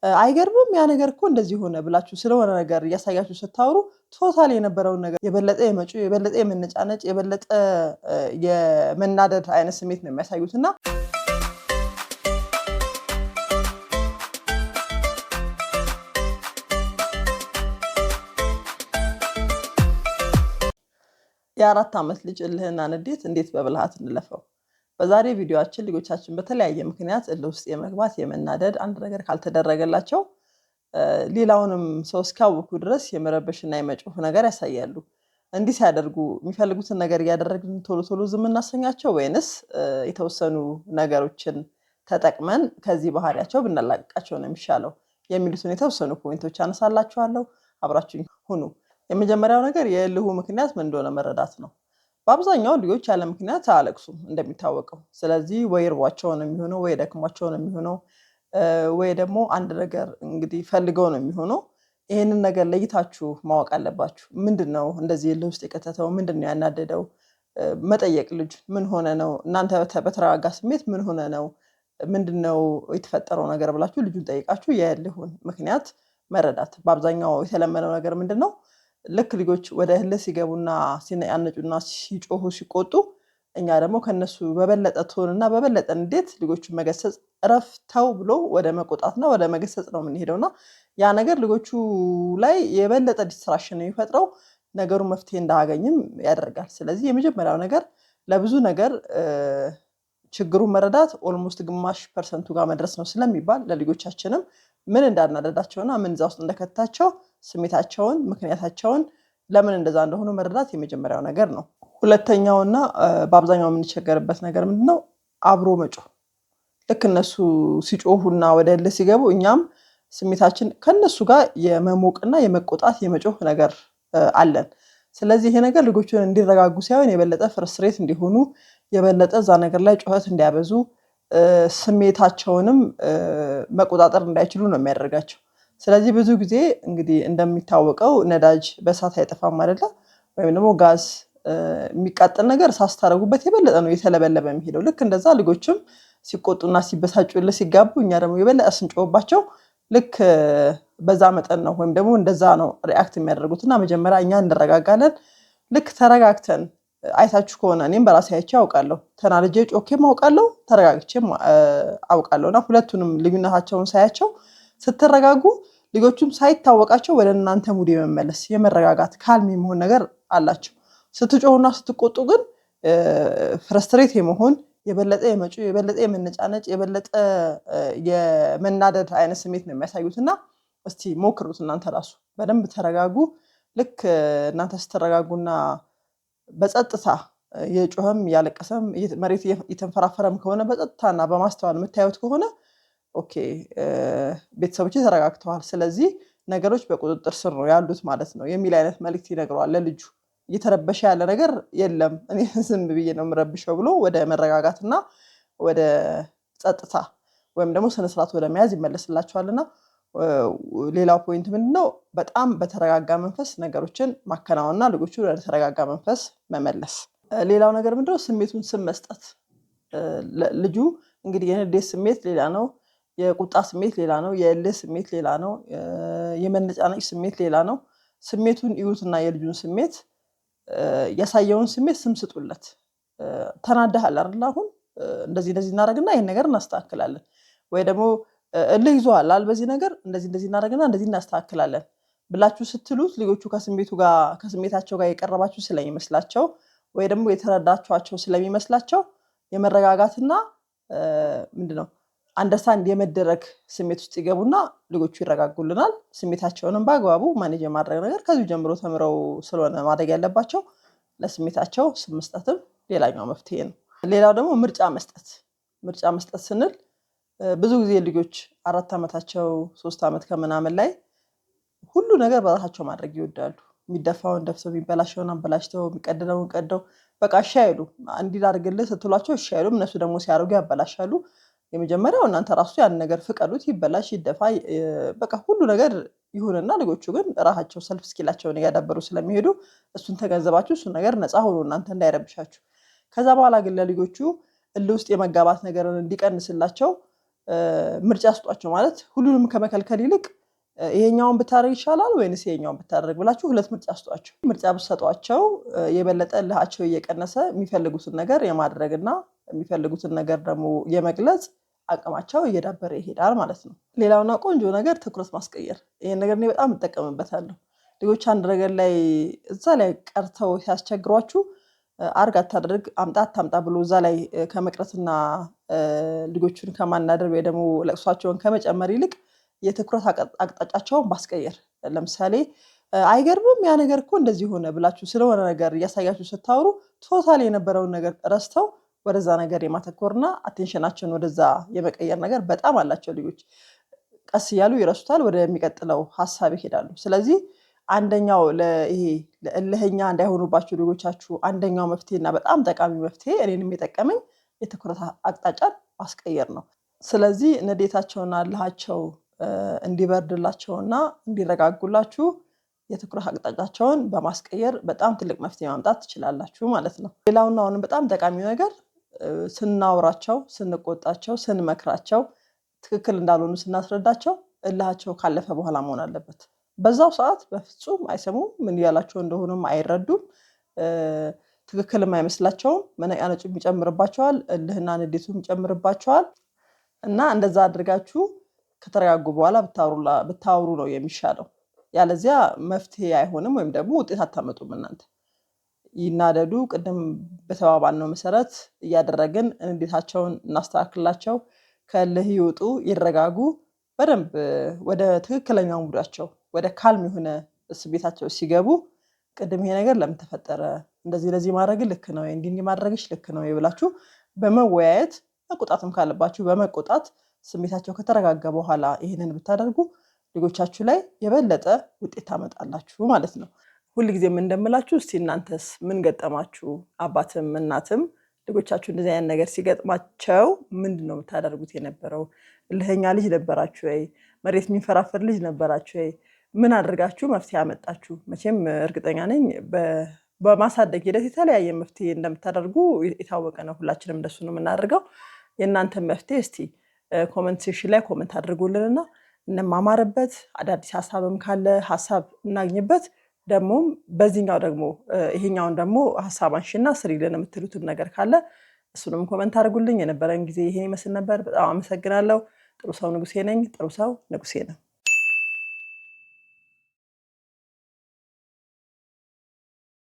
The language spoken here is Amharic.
አይገርምም ያ ነገር እኮ እንደዚህ ሆነ ብላችሁ ስለሆነ ነገር እያሳያችሁ ስታወሩ ቶታል የነበረውን ነገር የበለጠ የመጪ የበለጠ የመነጫነጭ የበለጠ የመናደድ አይነት ስሜት ነው የሚያሳዩትና የ4 ዓመት ልጅ እልህና ንዴት እንዴት በብልሃት እንለፈው? በዛሬ ቪዲዮአችን ልጆቻችን በተለያየ ምክንያት እልህ ውስጥ የመግባት የመናደድ አንድ ነገር ካልተደረገላቸው ሌላውንም ሰው እስካወኩ ድረስ የመረበሽና የመጮህ ነገር ያሳያሉ። እንዲህ ሲያደርጉ የሚፈልጉትን ነገር እያደረግን ቶሎ ቶሎ ዝም እናሰኛቸው ወይንስ የተወሰኑ ነገሮችን ተጠቅመን ከዚህ ባህሪያቸው ብናላቅቃቸው ነው የሚሻለው የሚሉትን የተወሰኑ ፖይንቶች አነሳላችኋለሁ። አብራችሁኝ ሁኑ። የመጀመሪያው ነገር የእልሁ ምክንያት ምን እንደሆነ መረዳት ነው። በአብዛኛው ልጆች ያለ ምክንያት አያለቅሱም እንደሚታወቀው። ስለዚህ ወይ እርቧቸው ነው የሚሆነው፣ ወይ ደክሟቸው ነው የሚሆነው፣ ወይ ደግሞ አንድ ነገር እንግዲህ ፈልገው ነው የሚሆነው። ይህንን ነገር ለይታችሁ ማወቅ አለባችሁ። ምንድነው እንደዚህ እልህ ውስጥ የከተተው? ምንድነው ያናደደው? መጠየቅ ልጅ ምን ሆነ ነው፣ እናንተ በተረጋጋ ስሜት ምን ሆነ ነው፣ ምንድነው የተፈጠረው ነገር ብላችሁ ልጁን ጠይቃችሁ የእልሁን ምክንያት መረዳት። በአብዛኛው የተለመደው ነገር ምንድነው? ልክ ልጆች ወደ እልህ ሲገቡና ሲነጫነጩና ሲጮሁ ሲቆጡ እኛ ደግሞ ከነሱ በበለጠ ቶንና በበለጠ እንዴት ልጆቹን መገሰጽ እረፍተው ብሎ ወደ መቆጣትና ወደ መገሰጽ ነው የምንሄደውና ያ ነገር ልጆቹ ላይ የበለጠ ዲስትራክሽን ነው የሚፈጥረው። ነገሩ መፍትሄ እንዳያገኝም ያደርጋል። ስለዚህ የመጀመሪያው ነገር ለብዙ ነገር ችግሩን መረዳት ኦልሞስት ግማሽ ፐርሰንቱ ጋር መድረስ ነው ስለሚባል ለልጆቻችንም ምን እንዳናደዳቸውና ምን እዛ ውስጥ እንደከታቸው ስሜታቸውን፣ ምክንያታቸውን ለምን እንደዛ እንደሆኑ መረዳት የመጀመሪያው ነገር ነው። ሁለተኛውና በአብዛኛው የምንቸገርበት ነገር ምንድነው? አብሮ መጮህ። ልክ እነሱ ሲጮሁና ወደ እልህ ሲገቡ እኛም ስሜታችን ከነሱ ጋር የመሞቅና የመቆጣት የመጮህ ነገር አለን። ስለዚህ ይሄ ነገር ልጆችን እንዲረጋጉ ሳይሆን የበለጠ ፍርስትሬት እንዲሆኑ የበለጠ እዛ ነገር ላይ ጩኸት እንዲያበዙ ስሜታቸውንም መቆጣጠር እንዳይችሉ ነው የሚያደርጋቸው። ስለዚህ ብዙ ጊዜ እንግዲህ እንደሚታወቀው ነዳጅ በእሳት አይጠፋም አይደለ? ወይም ደግሞ ጋዝ የሚቃጠል ነገር ሳስታረጉበት የበለጠ ነው የተለበለበ የሚሄደው። ልክ እንደዛ ልጆችም ሲቆጡና ሲበሳጩ እልህ ሲጋቡ እኛ ደግሞ የበለጠ ስንጮህባቸው ልክ በዛ መጠን ነው ወይም ደግሞ እንደዛ ነው ሪአክት የሚያደርጉትና መጀመሪያ እኛ እንረጋጋለን። ልክ ተረጋግተን አይታችሁ ከሆነ እኔም በራሴ አይቼ አውቃለሁ። ተናድጄ ጮኬም አውቃለሁ፣ ተረጋግቼም አውቃለሁ። እና ሁለቱንም ልዩነታቸውን ሳያቸው ስትረጋጉ ልጆቹም ሳይታወቃቸው ወደ እናንተ ሙድ የመመለስ የመረጋጋት ካልም የመሆን ነገር አላቸው። ስትጮሁና ስትቆጡ ግን ፍረስትሬት የመሆን የበለጠ የመጩ የበለጠ የመነጫነጭ የበለጠ የመናደድ አይነት ስሜት ነው የሚያሳዩትና እስቲ ሞክሩት እናንተ ራሱ በደንብ ተረጋጉ። ልክ እናንተ ስትረጋጉና በጸጥታ የጮህም ያለቀሰም መሬት የተንፈራፈረም ከሆነ በጸጥታና በማስተዋል የምታዩት ከሆነ ኦኬ ቤተሰቦች ተረጋግተዋል፣ ስለዚህ ነገሮች በቁጥጥር ስር ነው ያሉት ማለት ነው የሚል አይነት መልእክት ይነግረዋል ለልጁ። እየተረበሸ ያለ ነገር የለም፣ እኔ ዝም ብዬ ነው የምረብሸው ብሎ ወደ መረጋጋትና ወደ ጸጥታ ወይም ደግሞ ስነስርዓት ወደ መያዝ ይመለስላቸዋልና ሌላው ፖይንት ምንድነው? በጣም በተረጋጋ መንፈስ ነገሮችን ማከናወንና ልጆቹ ወደ ተረጋጋ መንፈስ መመለስ። ሌላው ነገር ምንድነው? ስሜቱን ስም መስጠት። ልጁ እንግዲህ የንዴት ስሜት ሌላ ነው፣ የቁጣ ስሜት ሌላ ነው፣ የእልህ ስሜት ሌላ ነው፣ የመነጫነጭ ስሜት ሌላ ነው። ስሜቱን እዩትና የልጁን ስሜት ያሳየውን ስሜት ስም ስጡለት። ተናደሃል አይደል? አሁን እንደዚህ እናደርግና ይሄን ነገር እናስተካክላለን፣ ወይ ደግሞ እልህ ይዞሃል በዚህ ነገር እንደዚህ እናደርግና እንደዚህ እናስተካክላለን ብላችሁ ስትሉት ልጆቹ ከስሜታቸው ጋር የቀረባችሁ ስለሚመስላቸው ወይ ደግሞ የተረዳችኋቸው ስለሚመስላቸው የመረጋጋትና ምንድነው አንደርስታንድ የመደረግ ስሜት ውስጥ ይገቡና ልጆቹ ይረጋጉልናል። ስሜታቸውንም በአግባቡ ማኔጅ የማድረግ ነገር ከዚሁ ጀምሮ ተምረው ስለሆነ ማድረግ ያለባቸው ለስሜታቸው ስም መስጠትም ሌላኛው መፍትሄ ነው። ሌላው ደግሞ ምርጫ መስጠት ስንል ብዙ ጊዜ ልጆች 4 ዓመታቸው 3 ዓመት ከምናምን ላይ ሁሉ ነገር በራሳቸው ማድረግ ይወዳሉ። የሚደፋውን ደፍተው የሚበላሸውን አበላሽተው የሚቀደደውን ቀደው በቃ እሺ አይሉ። እንዲህ ላድርግልህ ስትሏቸው እሺ አይሉም። እነሱ ደግሞ ሲያደርጉ ያበላሻሉ። የመጀመሪያው እናንተ ራሱ ያን ነገር ፍቀዱት፣ ይበላሽ ይደፋ በቃ ሁሉ ነገር ይሁንና ልጆቹ ግን ራሳቸው ሰልፍ ስኪላቸውን እያዳበሩ ስለሚሄዱ እሱን ተገንዘባችሁ እሱን ነገር ነፃ ሆኖ እናንተ እንዳይረብሻችሁ። ከዛ በኋላ ግን ለልጆቹ እልህ ውስጥ የመጋባት ነገርን እንዲቀንስላቸው ምርጫ ስጧቸው ማለት ሁሉንም ከመከልከል ይልቅ ይሄኛውን ብታደርግ ይሻላል ወይንስ ይሄኛውን ብታደርግ ብላችሁ ሁለት ምርጫ ስጧቸው። ምርጫ ብትሰጧቸው የበለጠ እልሃቸው እየቀነሰ የሚፈልጉትን ነገር የማድረግና የሚፈልጉትን ነገር ደግሞ የመግለጽ አቅማቸው እየዳበረ ይሄዳል ማለት ነው። ሌላውና ቆንጆ ነገር ትኩረት ማስቀየር። ይሄን ነገር እኔ በጣም እጠቀምበታለሁ። ልጆች አንድ ነገር ላይ እዛ ላይ ቀርተው ሲያስቸግሯችሁ አርግ አታድርግ አምጣ አታምጣ ብሎ እዛ ላይ ከመቅረትና ልጆቹን ከማናደር ወይ ደግሞ ለቅሷቸውን ከመጨመር ይልቅ የትኩረት አቅጣጫቸውን ማስቀየር። ለምሳሌ አይገርምም ያ ነገር እኮ እንደዚህ ሆነ ብላችሁ ስለሆነ ነገር እያሳያችሁ ስታወሩ ቶታል የነበረውን ነገር ረስተው ወደዛ ነገር የማተኮርና አቴንሽናቸውን ወደዛ የመቀየር ነገር በጣም አላቸው ልጆች። ቀስ እያሉ ይረሱታል፣ ወደሚቀጥለው ሀሳብ ይሄዳሉ። ስለዚህ አንደኛው ይሄ ለእልህኛ እንዳይሆኑባችሁ ልጆቻችሁ አንደኛው መፍትሄና በጣም ጠቃሚ መፍትሄ እኔንም የጠቀመኝ የትኩረት አቅጣጫን ማስቀየር ነው። ስለዚህ ንዴታቸውና እልሃቸው እንዲበርድላቸውና እንዲረጋጉላችሁ የትኩረት አቅጣጫቸውን በማስቀየር በጣም ትልቅ መፍትሄ ማምጣት ትችላላችሁ ማለት ነው። ሌላውና አሁንም በጣም ጠቃሚው ነገር ስናወራቸው፣ ስንቆጣቸው፣ ስንመክራቸው ትክክል እንዳልሆኑ ስናስረዳቸው እልሃቸው ካለፈ በኋላ መሆን አለበት። በዛው ሰዓት በፍጹም አይሰሙም፣ ምን እያላቸው እንደሆነም አይረዱም፣ ትክክልም አይመስላቸውም፣ መነጫነጩም ይጨምርባቸዋል፣ እልህና ንዴቱም ይጨምርባቸዋል። እና እንደዛ አድርጋችሁ ከተረጋጉ በኋላ ብታወሩ ነው የሚሻለው። ያለዚያ መፍትሄ አይሆንም ወይም ደግሞ ውጤት አታመጡም። እናንተ ይናደዱ፣ ቅድም በተባባልነው መሰረት እያደረግን እንዴታቸውን እናስተካክላቸው፣ ከእልህ ይውጡ፣ ይረጋጉ፣ በደንብ ወደ ትክክለኛው ሙዳቸው ወደ ካልም የሆነ ስሜታቸው ሲገቡ ቅድም ይሄ ነገር ለምን ተፈጠረ፣ እንደዚህ ለዚህ ማድረግ ልክ ነው፣ እንዲህ ማድረግሽ ልክ ነው ብላችሁ በመወያየት መቆጣትም ካለባችሁ በመቆጣት ስሜታቸው ከተረጋጋ በኋላ ይህንን ብታደርጉ ልጆቻችሁ ላይ የበለጠ ውጤት ታመጣላችሁ ማለት ነው። ሁልጊዜም እንደምላችሁ እስቲ እናንተስ ምን ገጠማችሁ? አባትም እናትም ልጆቻችሁ እንደዚህ አይነት ነገር ሲገጥማቸው ምንድነው የምታደርጉት የነበረው? እልህኛ ልጅ ነበራችሁ ወይ? መሬት የሚንፈራፈር ልጅ ነበራችሁ ወይ? ምን አድርጋችሁ መፍትሄ አመጣችሁ? መቼም እርግጠኛ ነኝ በማሳደግ ሂደት የተለያየ መፍትሄ እንደምታደርጉ የታወቀ ነው። ሁላችንም እንደሱ ነው የምናደርገው። የእናንተ መፍትሄ እስቲ ኮመንት ሴክሽን ላይ ኮመንት አድርጉልንና እንማማርበት። አዳዲስ ሀሳብም ካለ ሀሳብ እናግኝበት። ደግሞም በዚህኛው ደግሞ ይሄኛውን ደግሞ ሀሳብ አንሺና ስሪልን የምትሉትም ነገር ካለ እሱንም ኮመንት አድርጉልኝ። የነበረን ጊዜ ይሄን ይመስል ነበር። በጣም አመሰግናለሁ። ጥሩ ሰው ንጉሴ ነኝ። ጥሩ ሰው ንጉሴ ነው።